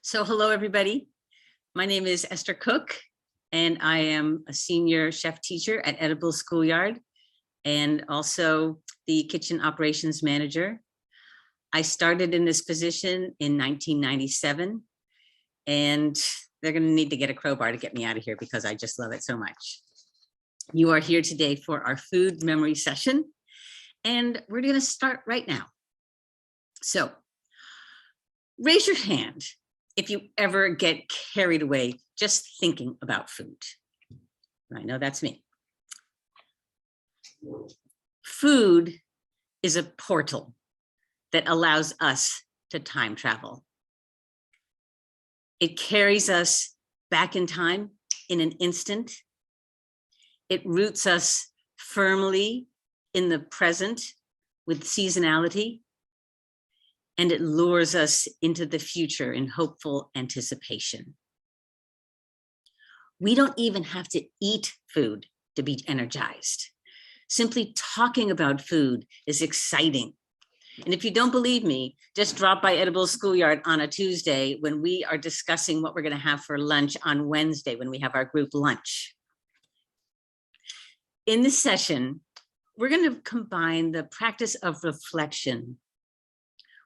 So hello, everybody. My name is Esther Cook, and I am a senior chef teacher at Edible Schoolyard and also the kitchen operations manager. I started in this position in 1997, and they're going to need to get a crowbar to get me out of here because I just love it so much. You are here today for our food memory session, and we're going to start right now. So raise your hand if you ever get carried away just thinking about food. I know that's me. Food is a portal that allows us to time travel. It carries us back in time in an instant. It roots us firmly in the present with seasonality. And it lures us into the future in hopeful anticipation. We don't even have to eat food to be energized. Simply talking about food is exciting. And if you don't believe me, just drop by Edible Schoolyard on a Tuesday when we are discussing what we're going to have for lunch on Wednesday when we have our group lunch. In this session, we're going to combine the practice of reflection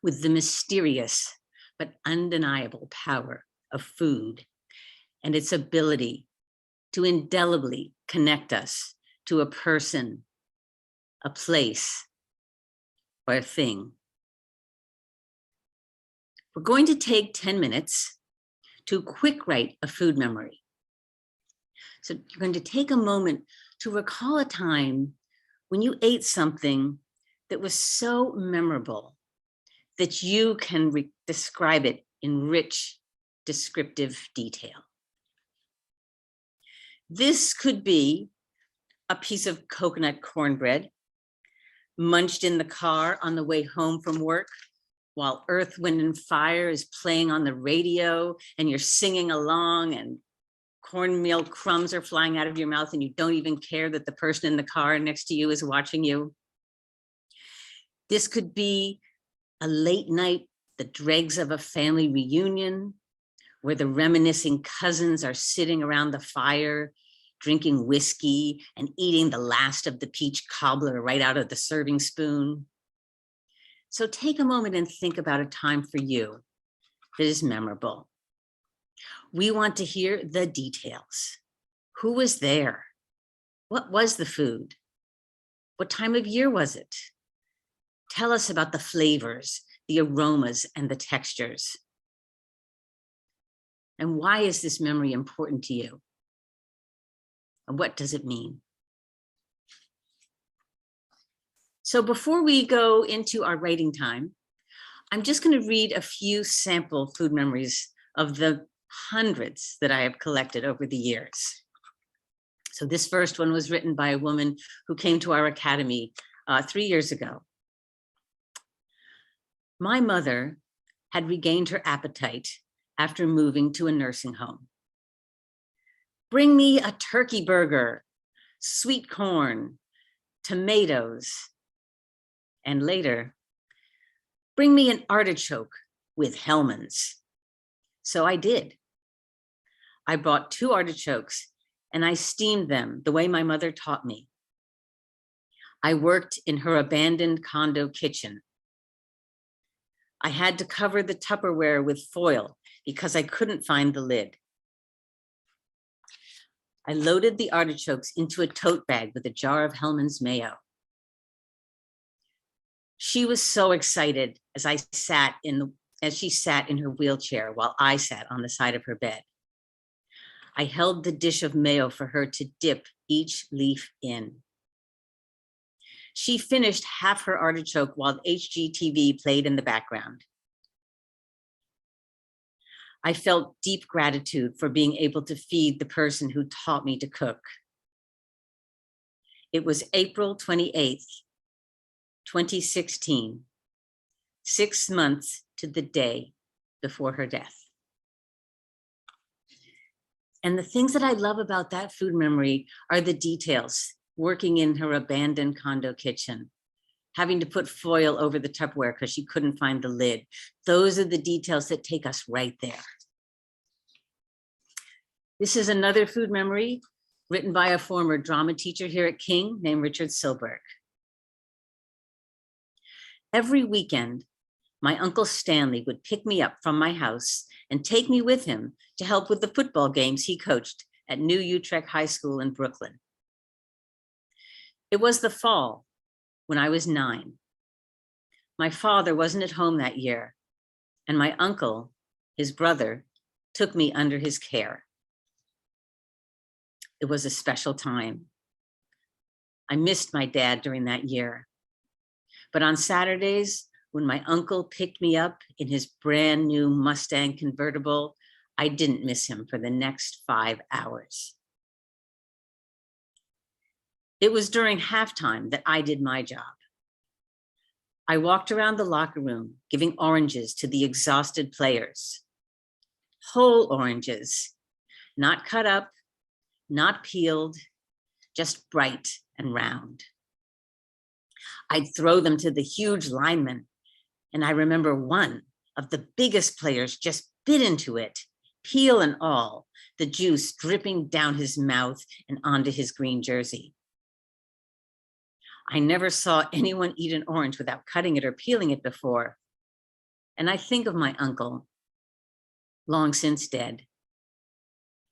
with the mysterious but undeniable power of food and its ability to indelibly connect us to a person, a place, or a thing. We're going to take 10 minutes to quick write a food memory. So you're going to take a moment to recall a time when you ate something that was so memorable that you can describe it in rich, descriptive detail. This could be a piece of coconut cornbread munched in the car on the way home from work while Earth, Wind, and Fire is playing on the radio and you're singing along and cornmeal crumbs are flying out of your mouth and you don't even care that the person in the car next to you is watching you. This could be a late night, the dregs of a family reunion, where the reminiscing cousins are sitting around the fire, drinking whiskey and eating the last of the peach cobbler right out of the serving spoon. So take a moment and think about a time for you that is memorable. We want to hear the details. Who was there? What was the food? What time of year was it? Tell us about the flavors, the aromas, and the textures. And why is this memory important to you? And what does it mean? So before we go into our writing time, I'm just going to read a few sample food memories of the hundreds that I have collected over the years. So this first one was written by a woman who came to our academy 3 years ago. My mother had regained her appetite after moving to a nursing home. Bring me a turkey burger, sweet corn, tomatoes, and later, bring me an artichoke with Hellmann's. So I did. I bought 2 artichokes and I steamed them the way my mother taught me. I worked in her abandoned condo kitchen. I had to cover the Tupperware with foil because I couldn't find the lid. I loaded the artichokes into a tote bag with a jar of Hellmann's mayo. She was so excited as she sat in her wheelchair while I sat on the side of her bed. I held the dish of mayo for her to dip each leaf in. She finished half her artichoke while HGTV played in the background. I felt deep gratitude for being able to feed the person who taught me to cook. It was April 28th, 2016, 6 months to the day before her death. And the things that I love about that food memory are the details. Working in her abandoned condo kitchen, having to put foil over the Tupperware because she couldn't find the lid. Those are the details that take us right there. This is another food memory written by a former drama teacher here at King named Richard Silberg. Every weekend, my Uncle Stanley would pick me up from my house and take me with him to help with the football games he coached at New Utrecht High School in Brooklyn. It was the fall when I was 9. My father wasn't at home that year, and my uncle, his brother, took me under his care. It was a special time. I missed my dad during that year. But on Saturdays, when my uncle picked me up in his brand new Mustang convertible, I didn't miss him for the next 5 hours. It was during halftime that I did my job. I walked around the locker room, giving oranges to the exhausted players. Whole oranges, not cut up, not peeled, just bright and round. I'd throw them to the huge linemen, and I remember one of the biggest players just bit into it, peel and all, the juice dripping down his mouth and onto his green jersey. I never saw anyone eat an orange without cutting it or peeling it before. And I think of my uncle, long since dead,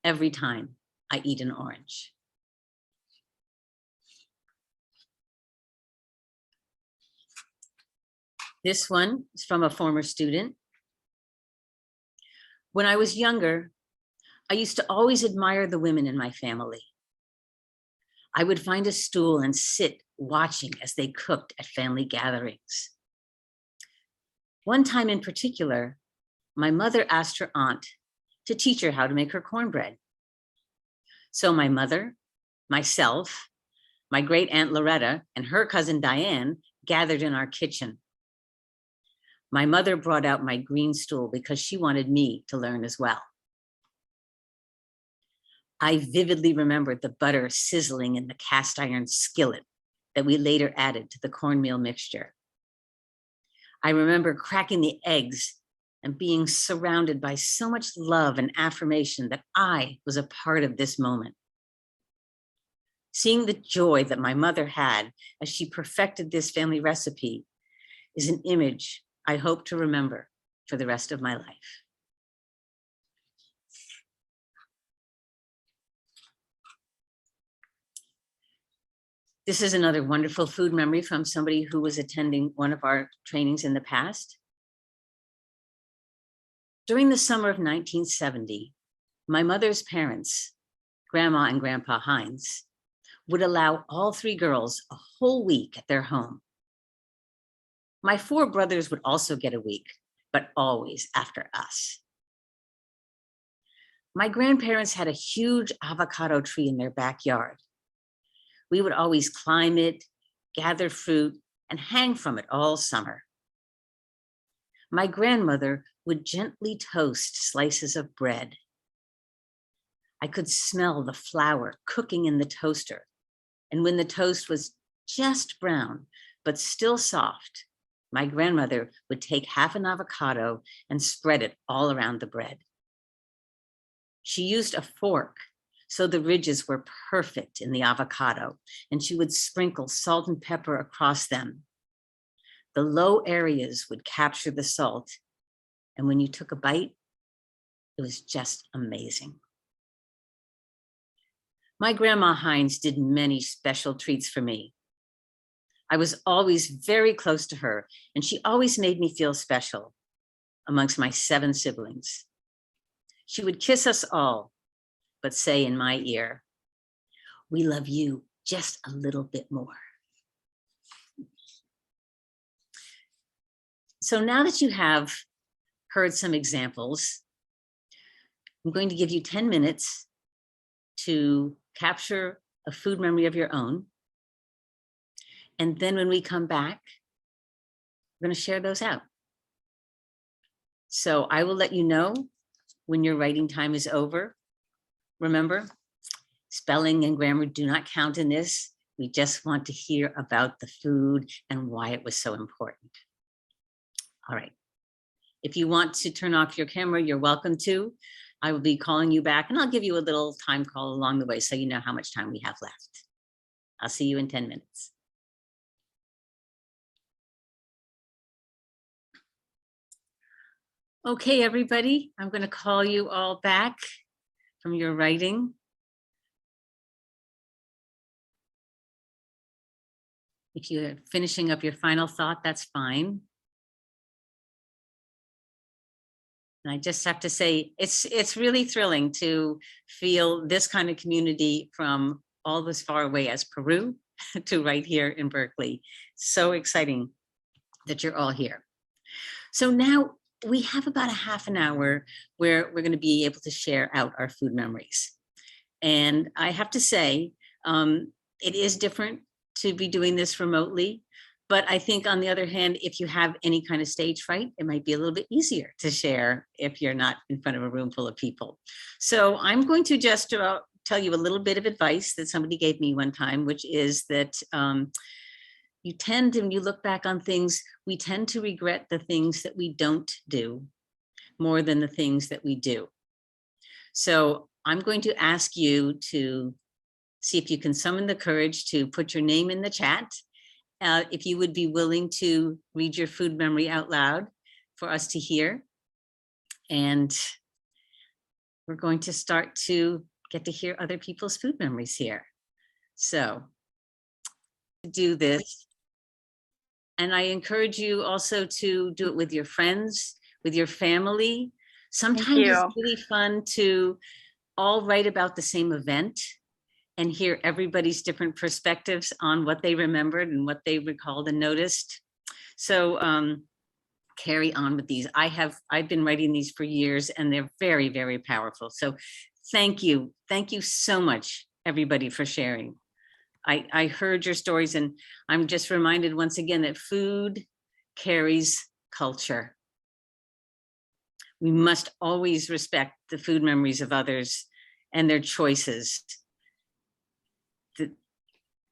every time I eat an orange. This one is from a former student. When I was younger, I used to always admire the women in my family. I would find a stool and sit watching as they cooked at family gatherings. One time in particular, my mother asked her aunt to teach her how to make her cornbread. So my mother, myself, my great aunt Loretta, and her cousin Diane gathered in our kitchen. My mother brought out my green stool because she wanted me to learn as well. I vividly remembered the butter sizzling in the cast iron skillet that we later added to the cornmeal mixture. I remember cracking the eggs and being surrounded by so much love and affirmation that I was a part of this moment. Seeing the joy that my mother had as she perfected this family recipe is an image I hope to remember for the rest of my life. This is another wonderful food memory from somebody who was attending one of our trainings in the past. During the summer of 1970, my mother's parents, Grandma and Grandpa Hines, would allow all 3 girls a whole week at their home. My 4 brothers would also get a week, but always after us. My grandparents had a huge avocado tree in their backyard. We would always climb it, gather fruit, and hang from it all summer. My grandmother would gently toast slices of bread. I could smell the flour cooking in the toaster, and when the toast was just brown, but still soft, my grandmother would take half an avocado and spread it all around the bread. She used a fork, so the ridges were perfect in the avocado, and she would sprinkle salt and pepper across them. The low areas would capture the salt, and when you took a bite, it was just amazing. My Grandma Hines did many special treats for me. I was always very close to her, and she always made me feel special amongst my 7 siblings. She would kiss us all, but say in my ear, "We love you just a little bit more." So now that you have heard some examples, I'm going to give you 10 minutes to capture a food memory of your own. And then when we come back, we're going to share those out. So I will let you know when your writing time is over. Remember, spelling and grammar do not count in this. We just want to hear about the food and why it was so important. All right. If you want to turn off your camera, you're welcome to. I will be calling you back, and I'll give you a little time call along the way so you know how much time we have left. I'll see you in 10 minutes. Okay, everybody, I'm going to call you all back from your writing. If you're finishing up your final thought, that's fine. And I just have to say, it's really thrilling to feel this kind of community from all as far away as Peru to right here in Berkeley. So exciting that you're all here. So now we have about a half an hour where we're going to be able to share out our food memories. And I have to say, it is different to be doing this remotely. But I think on the other hand, if you have any kind of stage fright, it might be a little bit easier to share if you're not in front of a room full of people. So I'm going to just tell you a little bit of advice that somebody gave me one time, which is that you tend, when you look back on things, we tend to regret the things that we don't do more than the things that we do. So I'm going to ask you to see if you can summon the courage to put your name in the chat. If you would be willing to read your food memory out loud for us to hear. And we're going to start to get to hear other people's food memories here. So do this. And I encourage you also to do it with your friends, with your family. Sometimes it's really fun to all write about the same event and hear everybody's different perspectives on what they remembered and what they recalled and noticed. So carry on with these. I've been writing these for years and they're very, very powerful. So thank you. Thank you so much, everybody, for sharing. I heard your stories and I'm just reminded once again that food carries culture. We must always respect the food memories of others and their choices.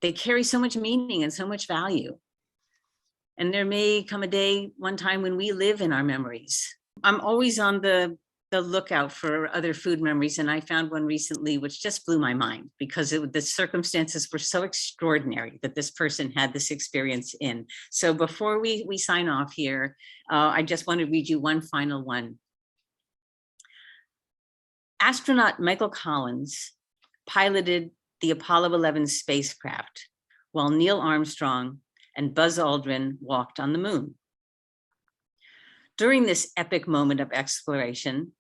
They carry so much meaning and so much value. And there may come a day, one time when we live in our memories. I'm always on the lookout for other food memories. And I found one recently, which just blew my mind because the circumstances were so extraordinary that this person had this experience in. So before we sign off here, I just want to read you one final one. Astronaut Michael Collins piloted the Apollo 11 spacecraft while Neil Armstrong and Buzz Aldrin walked on the moon. During this epic moment of exploration,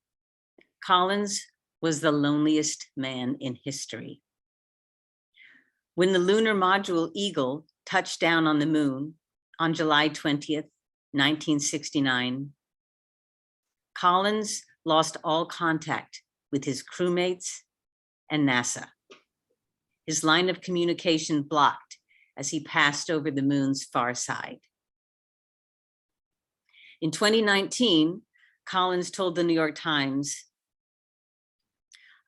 Collins was the loneliest man in history. When the lunar module Eagle touched down on the moon on July 20th, 1969, Collins lost all contact with his crewmates and NASA. His line of communication blocked as he passed over the moon's far side. In 2019, Collins told the New York Times,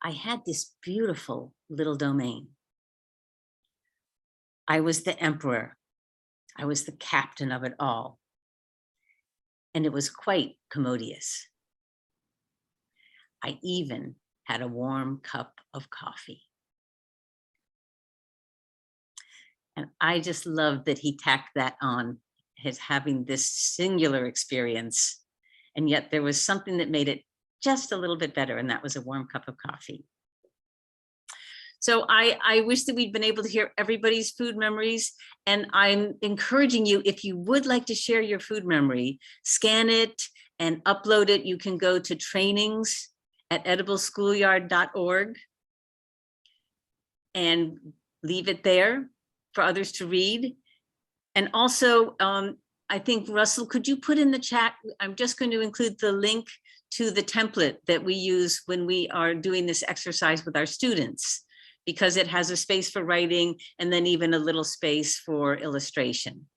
"I had this beautiful little domain. I was the emperor. I was the captain of it all. And it was quite commodious. I even had a warm cup of coffee." And I just love that he tacked that on, his having this singular experience. And yet there was something that made it just a little bit better, and that was a warm cup of coffee. So I wish that we'd been able to hear everybody's food memories. And I'm encouraging you, if you would like to share your food memory, scan it and upload it. You can go to trainings@edibleschoolyard.org and leave it there for others to read. And also, I think, Russell, could you put in the chat, I'm just going to include the link to the template that we use when we are doing this exercise with our students, because it has a space for writing and then even a little space for illustration.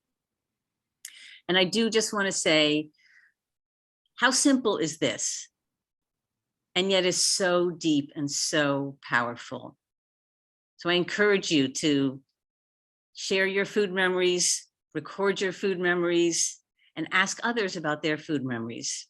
And I do just want to say, how simple is this? And yet is so deep and so powerful. So I encourage you to share your food memories, record your food memories, and ask others about their food memories.